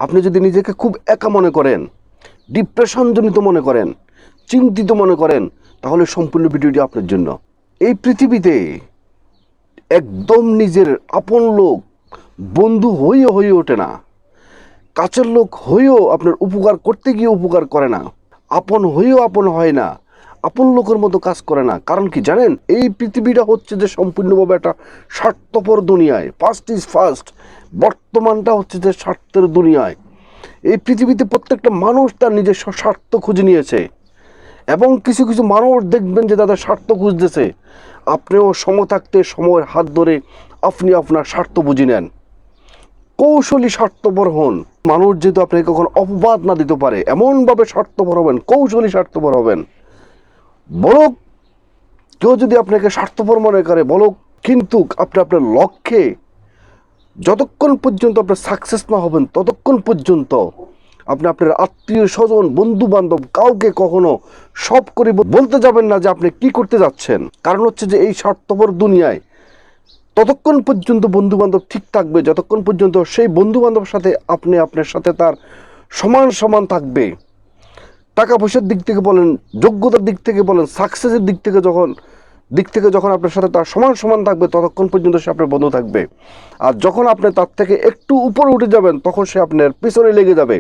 আপনি যদি নিজেকে খুব একা মনে করেন, ডিপ্রেশনজনিত মনে করেন, চিন্তিত মনে করেন, তাহলে সম্পূর্ণ ভিডিওটি আপনার জন্য। এই পৃথিবীতে একদম নিজের আপন লোক বন্ধু হয়ে ওঠে না, কাছের লোক হয়েও আপনার উপকার করতে গিয়ে উপকার করে না, আপন হয়েও আপন হয় না, আপন লোকের মতো কাজ করে না। কারণ কি জানেন, এই পৃথিবীটা হচ্ছে যে সম্পূর্ণভাবে একটা স্বার্থপর দুনিয়ায়। ফার্স্ট ইজ ফার্স্ট, বর্তমানটা হচ্ছে যে স্বার্থের দুনিয়ায়। এই পৃথিবীতে প্রত্যেকটা মানুষ তার নিজস্ব স্বার্থ খুঁজে নিয়েছে, এবং কিছু কিছু মানুষ দেখবেন যে তাদের স্বার্থ খুঁজতেছে। আপনিও সময় থাকতে সময়ের হাত ধরে আপনি আপনার স্বার্থ বুঝে নেন, কৌশলী স্বার্থপর হন। মানুষ যেহেতু আপনাকে কখনো অপবাদ না দিতে পারে এমনভাবে স্বার্থপর হবেন, কৌশলী স্বার্থপর হবেন। বলুক কেউ যদি আপনাকে স্বার্থপর মনে করে বলুক, কিন্তু আপনি আপনার লক্ষ্যে যতক্ষণ পর্যন্ত আপনার সাকসেস না হবেন ততক্ষণ পর্যন্ত আপনি আপনার আত্মীয় স্বজন বন্ধু বান্ধব কাউকে কখনো সব করে বলতে যাবেন না যে আপনি কি করতে যাচ্ছেন। কারণ হচ্ছে যে এই স্বার্থপর দুনিয়ায় ততক্ষণ পর্যন্ত বন্ধু বান্ধব ঠিক থাকবে যতক্ষণ পর্যন্ত সেই বন্ধু বান্ধবের সাথে আপনি আপনার সাথে তার সমান সমান থাকবে। টাকা পয়সার দিক থেকে বলেন, যোগ্যতার দিক থেকে বলেন, সাকসেসের দিক থেকে যখন আপনার সাথে তার সমান সমান থাকবে ততক্ষণ পর্যন্ত সে আপনার বন্ধু থাকবে। আর যখন আপনি তার থেকে একটু উপরে উঠে যাবেন তখন সে আপনার পিছনে লেগে যাবে।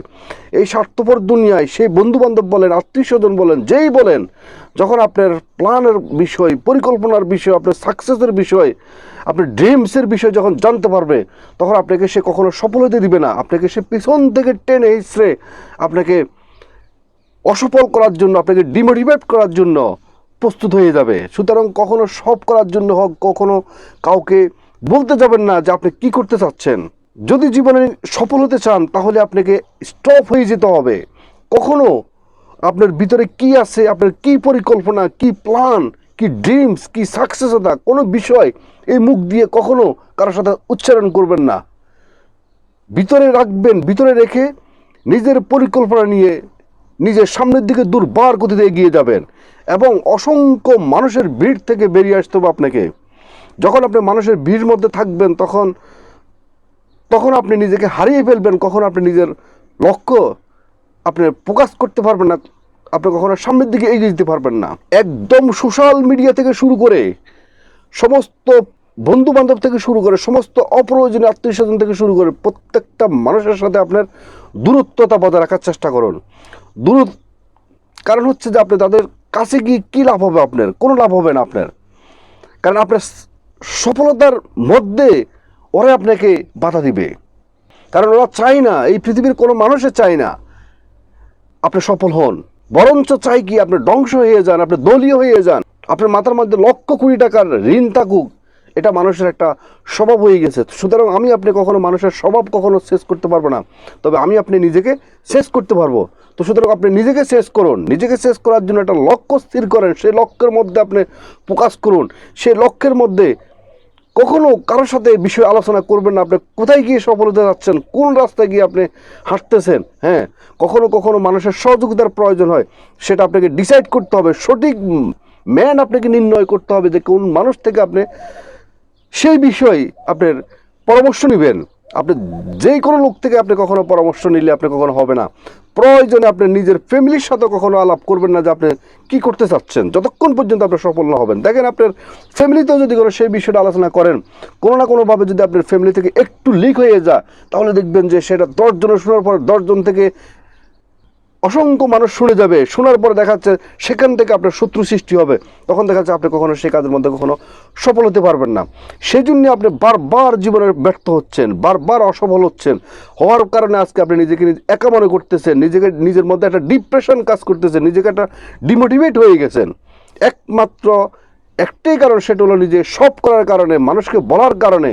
এই স্বার্থপর দুনিয়ায় সেই বন্ধু বান্ধব বলেন, আত্মীয় স্বজন বলেন, যেই বলেন, যখন আপনার প্ল্যানের বিষয়, পরিকল্পনার বিষয়, আপনার সাকসেসের বিষয়, আপনার ড্রিমসের বিষয় যখন জানতে পারবে তখন আপনাকে সে কখনো সফল হতে দিবে না। আপনাকে সে পিছন থেকে টেনে হিঁচড়ে আপনাকে অসফল করার জন্য, আপনাকে ডিমোটিভেট করার জন্য প্রস্তুত হয়ে যাবে। সুতরাং কখনো সব করার জন্য হোক, কখনো কাউকে বলতে যাবেন না যে আপনি কি করতে চাচ্ছেন। যদি জীবনে সফল হতে চান তাহলে আপনাকে স্টপ হয়ে যেতে হবে। কখনো আপনার ভিতরে কি আছে, আপনার কি পরিকল্পনা, কি প্ল্যান, কি ড্রিমস, কি সাকসেসতা, কোনো বিষয় এই মুখ দিয়ে কখনো কারোর সাথে উচ্চারণ করবেন না। ভিতরে রাখবেন, ভিতরে রেখে নিজের পরিকল্পনা নিয়ে নিজের সামনের দিকে দুর্বার গতিতে এগিয়ে যাবেন, এবং অসংখ্য মানুষের ভিড় থেকে বেরিয়ে আসতে হবে আপনাকে। যখন আপনি মানুষের ভিড় মধ্যে থাকবেন তখন আপনি নিজেকে হারিয়ে ফেলবেন। কখনো আপনি নিজের লক্ষ্য আপনি প্রকাশ করতে পারবেন না, আপনি কখনো সামনের দিকে এগিয়ে যেতে পারবেন না। একদম সোশ্যাল মিডিয়া থেকে শুরু করে সমস্ত বন্ধু বান্ধব থেকে শুরু করে সমস্ত অপ্রয়োজনীয় আত্মীয় স্বজন থেকে শুরু করে প্রত্যেকটা মানুষের সাথে আপনার দূরত্বতা বজায় রাখার চেষ্টা করুন। কারণ হচ্ছে যে আপনি তাদের কাছে গিয়ে কী লাভ হবে? আপনার কোনো লাভ হবে না আপনার। কারণ আপনার সফলতার মধ্যে ওরা আপনাকে বাধা দিবে, কারণ ওরা চায় না, এই পৃথিবীর কোনো মানুষে চায় না আপনি সফল হন। বরঞ্চ চাই কি আপনি ধ্বংস হয়ে যান, আপনি দলীয় হয়ে যান, আপনার মাথার মধ্যে লক্ষ কোটি টাকার ঋণ থাকুক। এটা মানুষের একটা স্বভাব হয়ে গেছে। সুতরাং আমি আপনি কখনো মানুষের স্বভাব কখনো শেষ করতে পারবো না, তবে আমি আপনি নিজেকে শেষ করতে পারবো। তো সুতরাং আপনি নিজেকে শেষ করুন। নিজেকে শেষ করার জন্য একটা লক্ষ্য স্থির করেন, সেই লক্ষ্যের মধ্যে আপনি ফোকাস করুন। সেই লক্ষ্যের মধ্যে কখনো কারোর সাথে বিষয় আলোচনা করবেন না। আপনি কোথায় গিয়ে সফল হতে যাচ্ছেন, কোন রাস্তায় গিয়ে আপনি হাঁটতেছেন। হ্যাঁ, কখনো কখনো মানুষের সহযোগিতার প্রয়োজন হয়, সেটা আপনাকে ডিসাইড করতে হবে। সঠিক ম্যান আপনাকে নির্ণয় করতে হবে যে কোন মানুষ থেকে আপনি সেই বিষয়ে আপনার পরামর্শ নেবেন। আপনি যে কোনো লোক থেকে আপনি কখনো পরামর্শ নিলে আপনি কখনো হবে না। প্রয়োজনে আপনি নিজের ফ্যামিলির সাথে কখনো আলাপ করবেন না যে আপনি কী করতে চাচ্ছেন, যতক্ষণ পর্যন্ত আপনি সফল না হবেন। দেখেন, আপনার ফ্যামিলিতেও যদি কোনো সেই বিষয়টা আলোচনা করেন, কোনো না কোনোভাবে যদি আপনার ফ্যামিলি থেকে একটু লিক হয়ে যায়, তাহলে দেখবেন যে সেটা 10 জনের শোনার পর 10 জন থেকে অসংখ্য মানুষ শুনে যাবে। শোনার পরে দেখা যাচ্ছে সেখান থেকে আপনার শত্রু সৃষ্টি হবে। তখন দেখা যাচ্ছে আপনি কখনো সেই কাজের মধ্যে কখনো সফল হতে পারবেন না। সেই জন্য আপনি বারবার জীবনে ব্যর্থ হচ্ছেন, বারবার অসফল হচ্ছেন। হওয়ার কারণে আজকে আপনি নিজেকে একা মনে করতেছেন, নিজের মধ্যে একটা ডিপ্রেশন কাজ করতেছেন, নিজেকে একটা ডিমোটিভেট হয়ে গেছেন। একমাত্র একটাই কারণ, সেটা হলো নিজে সব করার কারণে, মানুষকে বলার কারণে।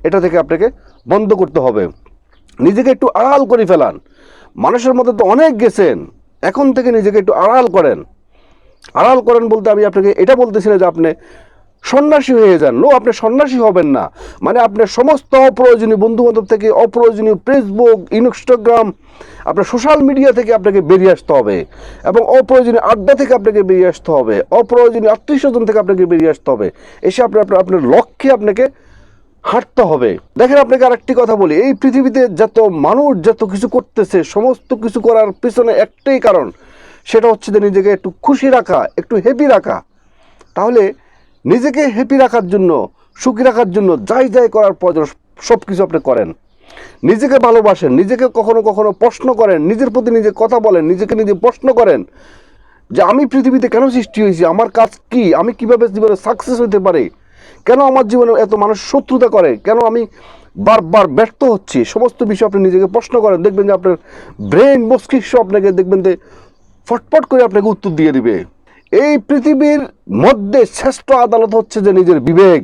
এটা থেকে আপনাকে বন্ধ করতে হবে। নিজেকে একটু আড়াল করে ফেলান। মানুষের মধ্যে তো অনেক গেছেন, এখন থেকে নিজেকে একটু আড়াল করেন। আড়াল করেন বলতে আমি আপনাকে এটা বলতেছি না যে আপনি সন্ন্যাসী হয়ে যান। নো, আপনি সন্ন্যাসী হবেন না। মানে আপনার সমস্ত অপ্রয়োজনীয় বন্ধুবান্ধব থেকে, অপ্রয়োজনীয় ফেসবুক, ইনস্টাগ্রাম, আপনার সোশ্যাল মিডিয়া থেকে আপনাকে বেরিয়ে আসতে হবে, এবং অপ্রয়োজনীয় আড্ডা থেকে আপনাকে বেরিয়ে আসতে হবে, অপ্রয়োজনীয় আত্মীয় স্বজন থেকে আপনাকে বেরিয়ে আসতে হবে। এসে আপনার লক্ষ্যে আপনাকে হাঁটতে হবে। দেখেন আপনাকে আরেকটি কথা বলি, এই পৃথিবীতে যত মানুষ যত কিছু করতেছে, সমস্ত কিছু করার পিছনে একটাই কারণ, সেটা হচ্ছে যে নিজেকে একটু খুশি রাখা, একটু হ্যাপি রাখা। তাহলে নিজেকে হ্যাপি রাখার জন্য, সুখী রাখার জন্য যাই যাই করার প্রয়োজন সব কিছু আপনি করেন। নিজেকে ভালোবাসেন, নিজেকে কখনো কখনো প্রশ্ন করেন, নিজের প্রতি নিজে কথা বলেন, নিজেকে নিজে প্রশ্ন করেন যে আমি পৃথিবীতে কেন সৃষ্টি হয়েছি, আমার কাজ কি, আমি কিভাবে জীবনে সাকসেস হতে পারি, কেন আমার জীবনে এত মানুষ শত্রুতা করে, কেন আমি বারবার ব্যর্থ হচ্ছি, সমস্ত বিষয় আপনি নিজেকে প্রশ্ন করেন, দেখবেন যে আপনার ব্রেন মস্তিষ্ক আপনাকে দেখবেন যে ফটফট করে আপনাকে উত্তর দিয়ে দিবে। এই পৃথিবীর মধ্যে শ্রেষ্ঠ আদালত হচ্ছে যে নিজের বিবেক।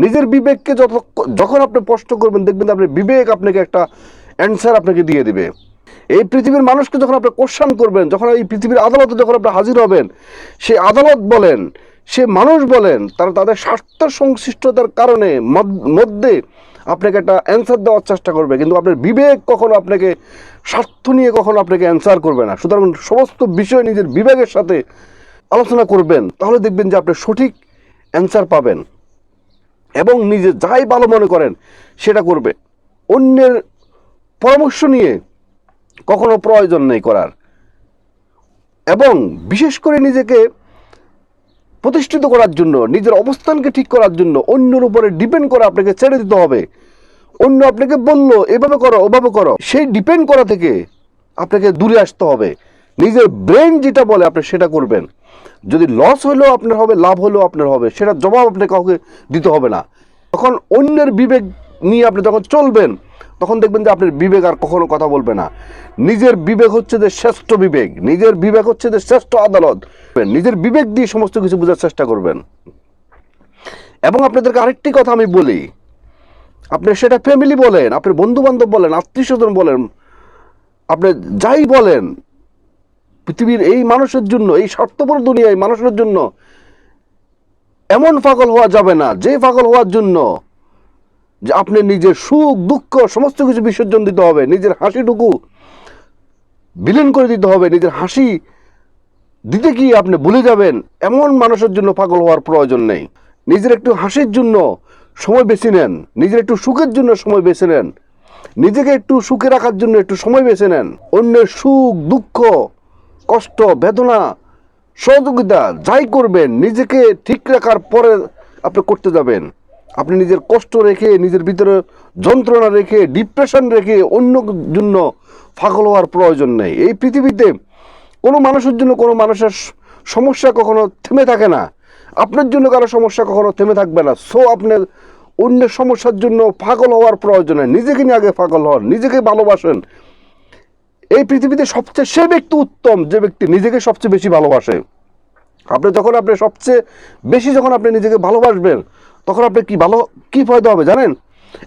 নিজের বিবেককে যখন আপনি প্রশ্ন করবেন, দেখবেন যে আপনার বিবেক আপনাকে একটা অ্যান্সার আপনাকে দিয়ে দিবে। এই পৃথিবীর মানুষকে যখন আপনি কোশ্চেন করবেন, যখন এই পৃথিবীর আদালতে যখন আপনি হাজির হবেন, সে আদালত বলেন, সে মানুষ বলেন, তারা তাদের স্বার্থ সংশ্লিষ্টতার কারণে মধ্যে আপনাকে একটা অ্যান্সার দেওয়ার চেষ্টা করবে, কিন্তু আপনার বিবেক কখনো আপনাকে স্বার্থ নিয়ে কখনো আপনাকে অ্যান্সার করবে না। সুতরাং সমস্ত বিষয় নিজের বিবেকের সাথে আলোচনা করবেন, তাহলে দেখবেন যে আপনি সঠিক অ্যান্সার পাবেন এবং নিজে যাই ভালো মনে করেন সেটা করবে। অন্যের পরামর্শ নিয়ে কখনো প্রয়োজন নেই করার। এবং বিশেষ করে নিজেকে প্রতিষ্ঠিত করার জন্য, নিজের অবস্থানকে ঠিক করার জন্য অন্যের উপরে ডিপেন্ড করা আপনাকে ছেড়ে দিতে হবে। অন্য আপনাকে বললো এভাবে করো ওভাবে করো, সেই ডিপেন্ড করা থেকে আপনাকে দূরে আসতে হবে। নিজের ব্রেন যেটা বলে আপনি সেটা করবেন। যদি লস হলেও আপনার হবে, লাভ হলেও আপনার হবে, সেটা জবাব আপনি কাউকে দিতে হবে না। তখন অন্যের বিবেক নিয়ে আপনি যখন চলবেন, তখন দেখবেন যে আপনার বিবেক আর কখনো কথা বলবে না। নিজের বিবেক হচ্ছে যে শ্রেষ্ঠ বিবেক, নিজের বিবেক হচ্ছে যে শ্রেষ্ঠ আদালত। নিজের বিবেক দিয়ে সমস্ত কিছু বোঝার চেষ্টা করবেন। এবং আপনাদেরকে আরেকটি কথা আমি বলি, আপনি সেটা ফ্যামিলি বলেন, আপনি বন্ধু বান্ধব বলেন, আত্মীয় স্বজন বলেন, আপনি যাই বলেন, পৃথিবীর এই মানুষের জন্য, এই স্বার্থপর দুনিয়ায় মানুষের জন্য এমন পাগল হওয়া যাবে না যে পাগল হওয়ার জন্য যে আপনি নিজের সুখ দুঃখ সমস্ত কিছু বিসর্জন দিতে হবে, নিজের হাসিটুকু বিলীন করে দিতে হবে, নিজের হাসি দিতে গিয়ে আপনি ভুলে যাবেন, এমন মানুষের জন্য পাগল হওয়ার প্রয়োজন নেই। নিজের একটু হাসির জন্য সময় বেছে নেন, নিজের একটু সুখের জন্য সময় বেছে নেন, নিজেকে একটু সুখে রাখার জন্য একটু সময় বেছে নেন। অন্যের সুখ দুঃখ কষ্ট বেদনা সহযোগিতা যাই করবেন, নিজেকে ঠিক রাখার পরে আপনি করতে যাবেন। আপনি নিজের কষ্ট রেখে, নিজের ভিতরে যন্ত্রণা রেখে, ডিপ্রেশন রেখে অন্য জন্য পাগল হওয়ার প্রয়োজন নেই। এই পৃথিবীতে কোনো মানুষের জন্য কোনো মানুষের সমস্যা কখনো থেমে থাকে না, আপনার জন্য কারো সমস্যা কখনো থেমে থাকবে না। সো আপনার অন্যের সমস্যার জন্য পাগল হওয়ার প্রয়োজন নেই। নিজেকে নিয়ে আগে পাগল হন, নিজেকে ভালোবাসেন। এই পৃথিবীতে সবচেয়ে সে ব্যক্তি উত্তম যে ব্যক্তি নিজেকে সবচেয়ে বেশি ভালোবাসে। আপনি যখন আপনি সবচেয়ে বেশি যখন আপনি নিজেকে ভালোবাসবেন, তখন আপনি কি ফায়দা হবে জানেন?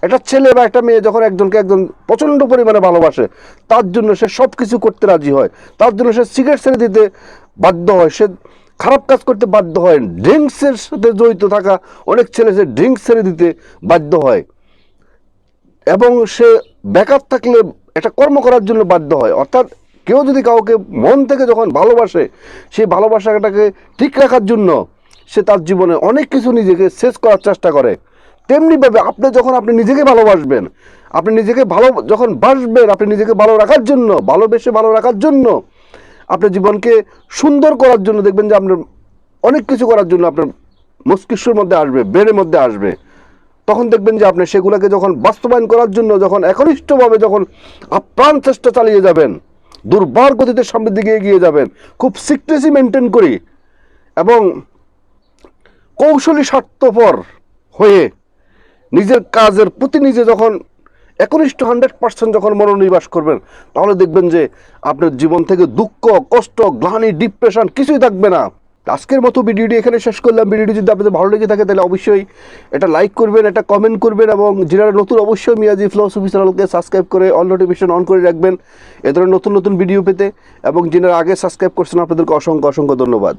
একটা ছেলে বা একটা মেয়ে যখন একজনকে একজন প্রচণ্ড পরিমাণে ভালোবাসে, তার জন্য সে সব কিছু করতে রাজি হয়, তার জন্য সে সিগারেট ছেড়ে দিতে বাধ্য হয়, সে খারাপ কাজ করতে বাধ্য হয়, ড্রিঙ্কসের সাথে জড়িত থাকা অনেক ছেলে সে ড্রিঙ্কস ছেড়ে দিতে বাধ্য হয়, এবং সে বেকার থাকলে একটা কর্ম করার জন্য বাধ্য হয়। অর্থাৎ কেউ যদি কাউকে মন থেকে যখন ভালোবাসে, সেই ভালোবাসাটাকে ঠিক রাখার জন্য সে তার জীবনে অনেক কিছু নিজেকে শেষ করার চেষ্টা করে। তেমনিভাবে আপনি নিজেকে ভালোবাসবেন, আপনি নিজেকে যখন বাসবেন, আপনি নিজেকে ভালো রাখার জন্য, ভালোবেসে ভালো রাখার জন্য, আপনার জীবনকে সুন্দর করার জন্য, দেখবেন যে আপনার অনেক কিছু করার জন্য আপনার মস্তিষ্কের মধ্যে আসবে, ব্রেনের মধ্যে আসবে। তখন দেখবেন যে আপনি সেগুলোকে যখন বাস্তবায়ন করার জন্য যখন একনিষ্ঠভাবে যখন আপ্রাণ চেষ্টা চালিয়ে যাবেন, দুর্বার গতিতে সামনের দিকে এগিয়ে যাবেন, খুব সিক্রেসি মেনটেন করি এবং কৌশলী স্বার্থপর হয়ে নিজের কাজের প্রতি নিজে যখন একনিষ্ঠ 100% যখন মনোনিবেশ করবেন, তাহলে দেখবেন যে আপনার জীবন থেকে দুঃখ কষ্ট গ্লানি ডিপ্রেশন কিছুই থাকবে না। আজকের মতো ভিডিওটি এখানে শেষ করলাম। ভিডিওটি যদি আপনাদের ভালো লেগে থাকে তাহলে অবশ্যই এটা লাইক করবেন, এটা কমেন্ট করবেন, এবং যারা নতুন অবশ্যই মিয়াজি ফিলসফি চ্যানেলকে সাবস্ক্রাইব করে অল নোটিফিকেশন অন করে রাখবেন এ ধরনের নতুন নতুন ভিডিও পেতে। এবং যারা আগে সাবস্ক্রাইব করছেন আপনাদেরকে অসংখ্য অসংখ্য ধন্যবাদ।